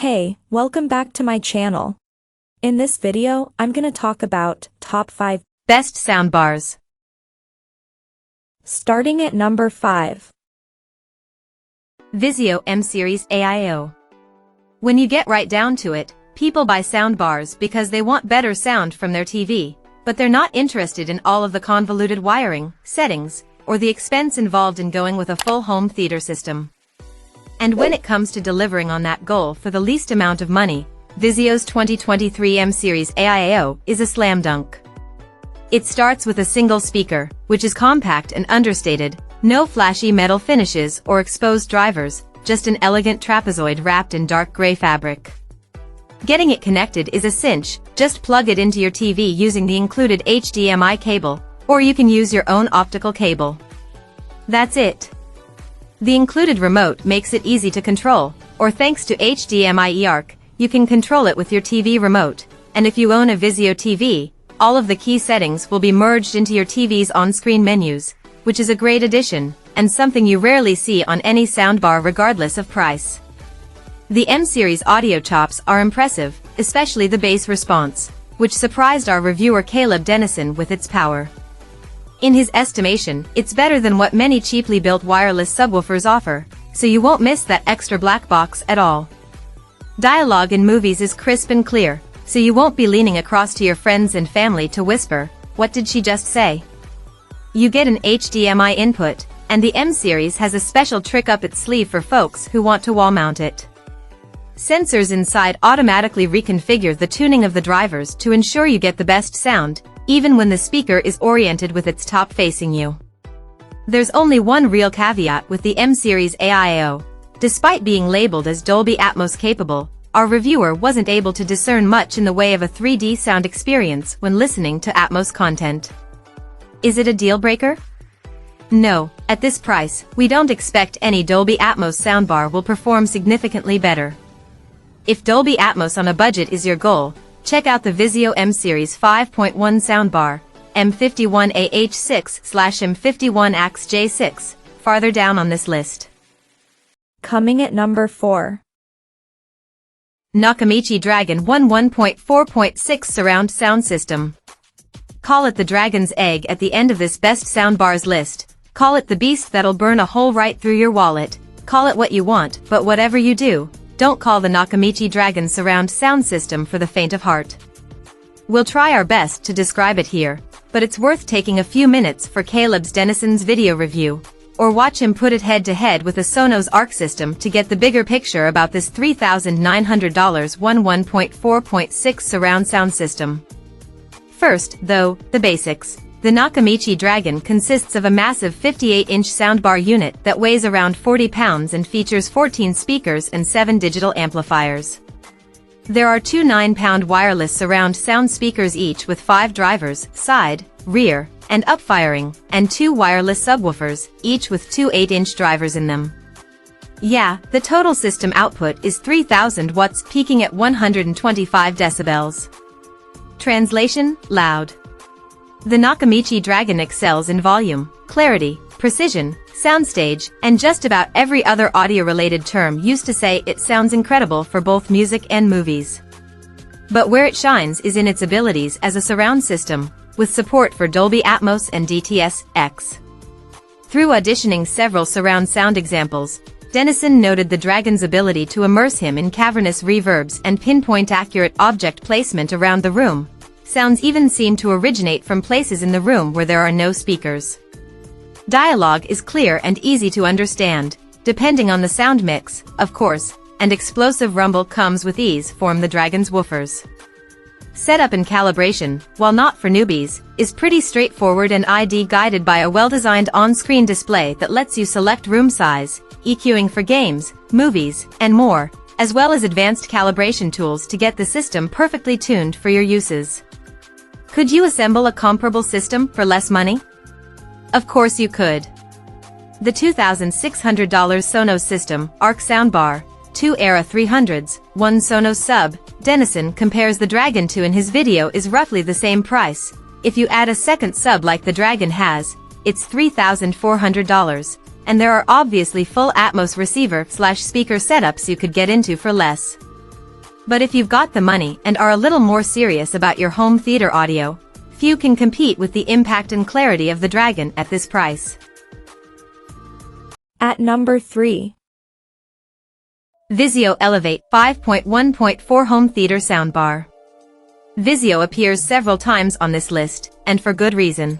Hey, welcome back to my channel. In this video, I'm gonna talk about top 5 best soundbars. Starting at number 5. Vizio M-Series AIO. When you get right down to it, people buy soundbars because they want better sound from their TV, but they're not interested in all of the convoluted wiring, settings, or the expense involved in going with a full home theater system. And when it comes to delivering on that goal for the least amount of money, Vizio's 2023 M-Series AIO is a slam dunk. It starts with a single speaker, which is compact and understated, no flashy metal finishes or exposed drivers, just an elegant trapezoid wrapped in dark gray fabric. Getting it connected is a cinch, just plug it into your TV using the included HDMI cable, or you can use your own optical cable. That's it. The included remote makes it easy to control, or thanks to HDMI Arc, you can control it with your TV remote, and if you own a Vizio TV, all of the key settings will be merged into your TV's on-screen menus, which is a great addition, and something you rarely see on any soundbar regardless of price. The M-Series audio chops are impressive, especially the bass response, which surprised our reviewer Caleb Dennison with its power. In his estimation, it's better than what many cheaply built wireless subwoofers offer, so you won't miss that extra black box at all. Dialogue in movies is crisp and clear, so you won't be leaning across to your friends and family to whisper, "What did she just say?" You get an HDMI input, and the M-Series has a special trick up its sleeve for folks who want to wall mount it. Sensors inside automatically reconfigure the tuning of the drivers to ensure you get the best sound, even when the speaker is oriented with its top facing you. There's only one real caveat with the M-Series AIO. Despite being labeled as Dolby Atmos capable, our reviewer wasn't able to discern much in the way of a 3D sound experience when listening to Atmos content. Is it a deal breaker? No, at this price, we don't expect any Dolby Atmos soundbar will perform significantly better. If Dolby Atmos on a budget is your goal, check out the Vizio M-Series 5.1 soundbar, M51AH6/M51AX-J6, farther down on this list. Coming at number 4. Nakamichi Dragon 1.4.6 surround sound system. Call it the dragon's egg at the end of this best soundbars list, call it the beast that'll burn a hole right through your wallet, call it what you want, but whatever you do, don't call the Nakamichi Dragon surround sound system for the faint of heart. We'll try our best to describe it here, but it's worth taking a few minutes for Caleb Dennison's video review, or watch him put it head-to-head with a Sonos Arc system to get the bigger picture about this $3,900 1.4.6 surround sound system. First, though, the basics. The Nakamichi Dragon consists of a massive 58-inch soundbar unit that weighs around 40 pounds and features 14 speakers and 7 digital amplifiers. There are two 9-pound wireless surround sound speakers each with 5 drivers, side, rear, and up-firing, and 2 wireless subwoofers, each with 2 8-inch drivers in them. Yeah, the total system output is 3,000 watts peaking at 125 decibels. Translation: loud. The Nakamichi Dragon excels in volume, clarity, precision, soundstage, and just about every other audio-related term used to say it sounds incredible for both music and movies. But where it shines is in its abilities as a surround system, with support for Dolby Atmos and DTS-X. Through auditioning several surround sound examples, Dennison noted the Dragon's ability to immerse him in cavernous reverbs and pinpoint-accurate object placement around the room. Sounds even seem to originate from places in the room where there are no speakers. Dialogue is clear and easy to understand, depending on the sound mix, of course, and explosive rumble comes with ease form the Dragon's woofers. Setup and calibration, while not for newbies, is pretty straightforward and ID guided by a well-designed on-screen display that lets you select room size, EQing for games, movies, and more, as well as advanced calibration tools to get the system perfectly tuned for your uses. Could you assemble a comparable system for less money? Of course you could. The $2,600 Sonos System, Arc Soundbar, 2 Era 300s, 1 Sonos Sub, Dennison compares the Dragon to in his video is roughly the same price. If you add a second sub like the Dragon has, it's $3,400, and there are obviously full Atmos receiver/speaker setups you could get into for less. But if you've got the money and are a little more serious about your home theater audio, few can compete with the impact and clarity of the Dragon at this price. At number 3. Vizio Elevate 5.1.4 Home Theater Soundbar. Vizio appears several times on this list, and for good reason.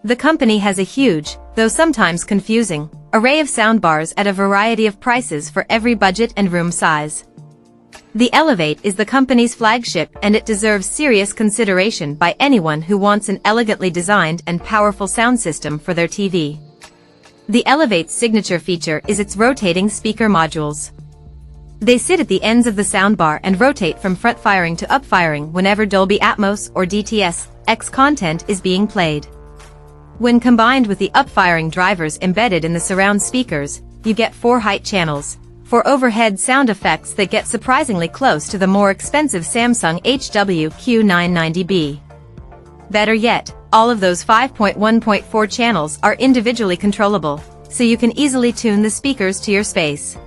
The company has a huge, though sometimes confusing, array of soundbars at a variety of prices for every budget and room size. The Elevate is the company's flagship, and it deserves serious consideration by anyone who wants an elegantly designed and powerful sound system for their TV. The Elevate's signature feature is its rotating speaker modules. They sit at the ends of the soundbar and rotate from front firing to up firing whenever Dolby Atmos or DTS-X content is being played. When combined with the up-firing drivers embedded in the surround speakers, you get 4 height channels, for overhead sound effects that get surprisingly close to the more expensive Samsung HWQ990B. Better yet, all of those 5.1.4 channels are individually controllable, so you can easily tune the speakers to your space.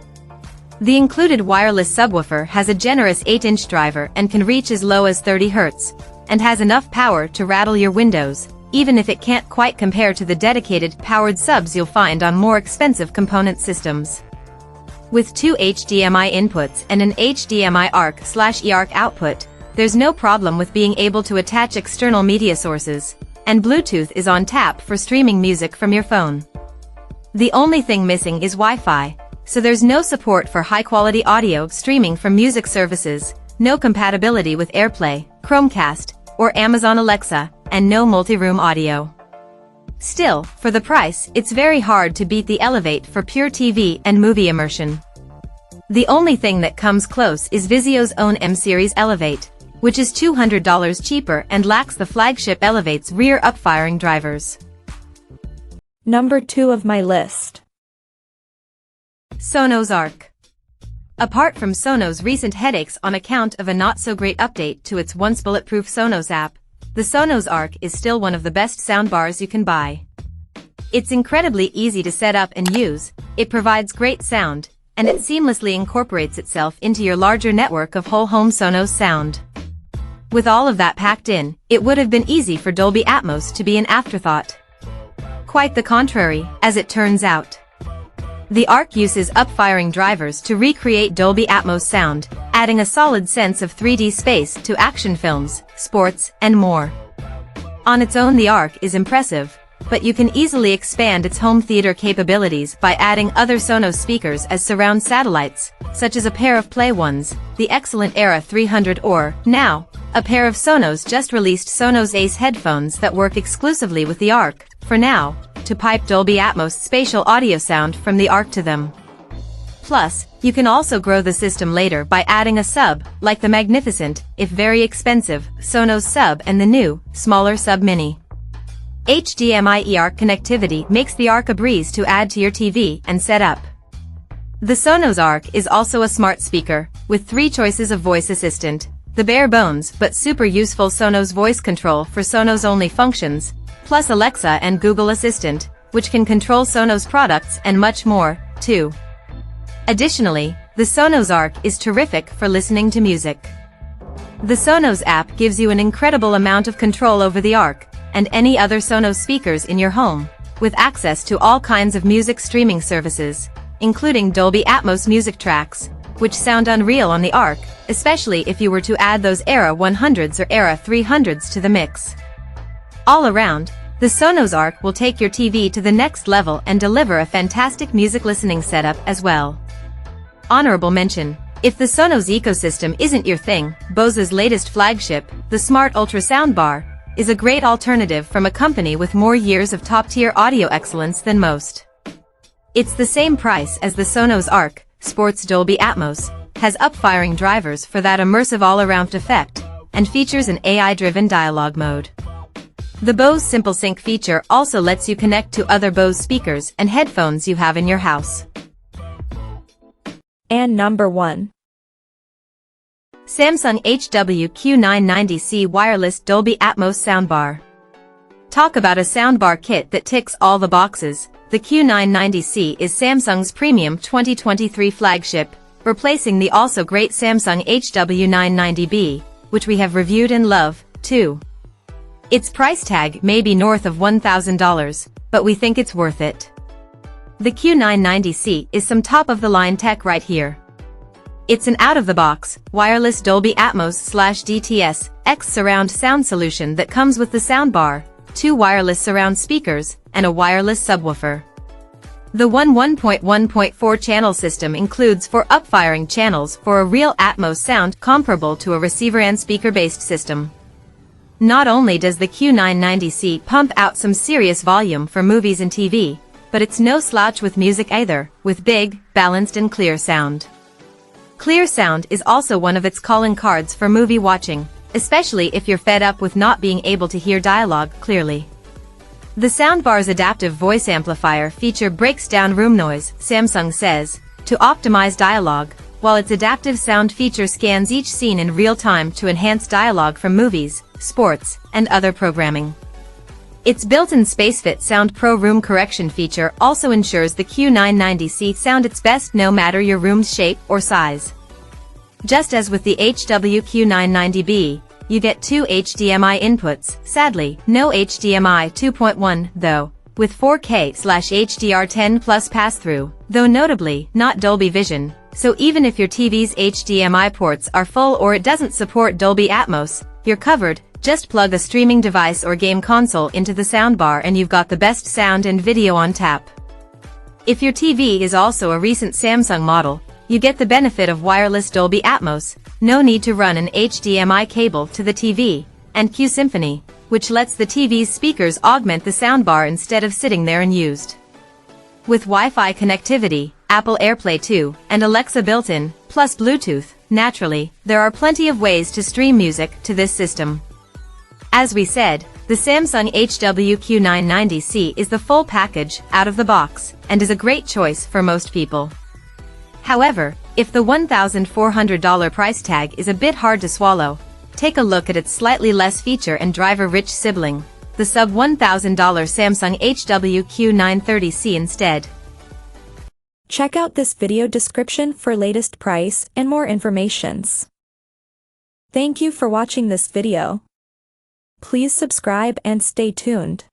The included wireless subwoofer has a generous 8-inch driver and can reach as low as 30 Hz, and has enough power to rattle your windows, even if it can't quite compare to the dedicated powered subs you'll find on more expensive component systems. With 2 HDMI inputs and an HDMI Arc/eArc output, there's no problem with being able to attach external media sources, and Bluetooth is on tap for streaming music from your phone. The only thing missing is Wi-Fi, so there's no support for high-quality audio streaming from music services, no compatibility with AirPlay, Chromecast, or Amazon Alexa, and no multi-room audio. Still, for the price, it's very hard to beat the Elevate for pure TV and movie immersion. The only thing that comes close is Vizio's own M-Series Elevate, which is $200 cheaper and lacks the flagship Elevate's rear up-firing drivers. Number 2 of my list. Sonos Arc. Apart from Sonos' recent headaches on account of a not-so-great update to its once bulletproof Sonos app, the Sonos Arc is still one of the best soundbars you can buy. It's incredibly easy to set up and use, it provides great sound, and it seamlessly incorporates itself into your larger network of whole-home Sonos sound. With all of that packed in, it would have been easy for Dolby Atmos to be an afterthought. Quite the contrary, as it turns out. The Arc uses up-firing drivers to recreate Dolby Atmos sound, adding a solid sense of 3D space to action films, sports, and more. On its own, the Arc is impressive, but you can easily expand its home theater capabilities by adding other Sonos speakers as surround satellites, such as a pair of Play Ones, the excellent Era 300, or, now, a pair of Sonos just released Sonos Ace headphones that work exclusively with the Arc, for now, to pipe Dolby Atmos spatial audio sound from the Arc to them. Plus, you can also grow the system later by adding a sub, like the magnificent, if very expensive, Sonos Sub and the new, smaller Sub Mini. HDMI eArc connectivity makes the Arc a breeze to add to your TV and set up. The Sonos Arc is also a smart speaker, with 3 choices of voice assistant, the bare bones but super useful Sonos voice control for Sonos-only functions, plus Alexa and Google Assistant, which can control Sonos products and much more, too. Additionally, the Sonos Arc is terrific for listening to music. The Sonos app gives you an incredible amount of control over the Arc, and any other Sonos speakers in your home, with access to all kinds of music streaming services, including Dolby Atmos music tracks, which sound unreal on the Arc, especially if you were to add those Era 100s or Era 300s to the mix. All around, the Sonos Arc will take your TV to the next level and deliver a fantastic music listening setup as well. Honorable mention, if the Sonos ecosystem isn't your thing, Bose's latest flagship, the Smart Ultra Soundbar, is a great alternative from a company with more years of top-tier audio excellence than most. It's the same price as the Sonos Arc, sports Dolby Atmos, has up-firing drivers for that immersive all-around effect, and features an AI-driven dialogue mode. The Bose Simple Sync feature also lets you connect to other Bose speakers and headphones you have in your house. And number 1. Samsung HWQ990C Wireless Dolby Atmos Soundbar. Talk about a soundbar kit that ticks all the boxes. The Q990C is Samsung's premium 2023 flagship, replacing the also great Samsung HW990B, which we have reviewed and love, too. Its price tag may be north of $1,000, but we think it's worth it. The Q990C is some top-of-the-line tech right here. It's an out-of-the-box, wireless Dolby Atmos/DTS X surround sound solution that comes with the Soundbar, 2 wireless surround speakers, and a wireless subwoofer. The 1.1.4 channel system includes 4 up-firing channels for a real Atmos sound comparable to a receiver and speaker-based system. Not only does the Q990C pump out some serious volume for movies and TV, but it's no slouch with music either, with big, balanced and clear sound. Clear sound is also one of its calling cards for movie watching, especially if you're fed up with not being able to hear dialogue clearly. The Soundbar's adaptive voice amplifier feature breaks down room noise, Samsung says, to optimize dialogue, while its adaptive sound feature scans each scene in real time to enhance dialogue from movies, sports, and other programming. Its built-in SpaceFit Sound Pro room correction feature also ensures the Q990C sound its best no matter your room's shape or size. Just as with the HWQ990B, you get 2 HDMI inputs, sadly, no HDMI 2.1, though, with 4K/HDR10 plus pass-through, though notably, not Dolby Vision, so even if your TV's HDMI ports are full or it doesn't support Dolby Atmos, you're covered. Just plug a streaming device or game console into the soundbar and you've got the best sound and video on tap. If your TV is also a recent Samsung model, you get the benefit of wireless Dolby Atmos, no need to run an HDMI cable to the TV, and Q Symphony, which lets the TV's speakers augment the soundbar instead of sitting there unused. With Wi-Fi connectivity, Apple AirPlay 2, and Alexa built-in, plus Bluetooth, naturally, there are plenty of ways to stream music to this system. As we said, the Samsung HWQ990C is the full package, out of the box, and is a great choice for most people. However, if the $1,400 price tag is a bit hard to swallow, take a look at its slightly less feature and driver-rich sibling, the sub-$1,000 Samsung HWQ930C instead. Check out this video description for latest price and more informations. Thank you for watching this video. Please subscribe and stay tuned.